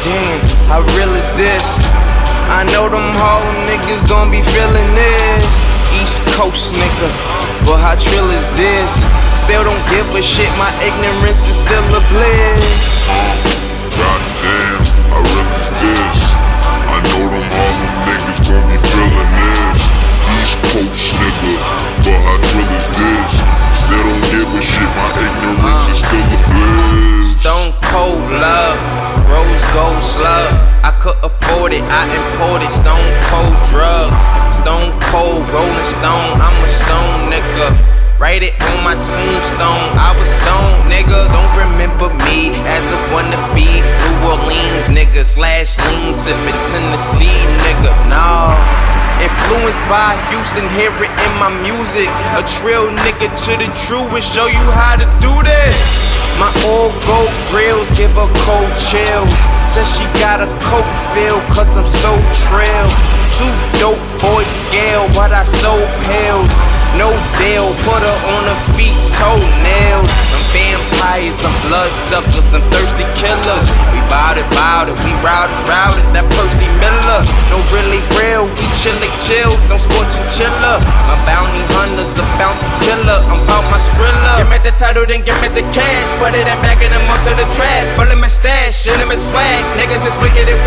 damn, how real is this? I know them Harlem niggas gon' be feeling this. East Coast nigga, but how trill is this? Still don't give a shit, my ignorance is still a bliss. Goddamn, how real is this? I know them Harlem niggas gon' be feeling this. East Coast nigga, but how trill is this? Still don't give a shit, my ignorance is still a bliss. Stone cold love, rose gold slugs. I could afford it, I imported stone cold drugs. Stone cold rolling stone, I'm a stone nigga. Write it on my tombstone, I was stoned nigga. Don't remember me as a wannabe New Orleans nigga slash lean sippin' Tennessee nigga. Nah, influenced by Houston, hear it in my music. A trill nigga to the truest, show you how to do this. My old gold grills give her cold chills. Says she got a coke feel, cause I'm so trill. Too dope boy scale, but I sold pills. No deal, put her on her feet, toenails. Them vampires, them bloodsuckers, them thirsty killers. We bout it, we routed, that Percy Miller. No really real, we chill, don't sport chinchilla. My bounty hunter's a bounty killer, I'm bout my Skrilla. Give me the title, then give me the cash. Put it in back and I'm up to the trap. Pull in my stash, shit in my swag. Niggas is wicked and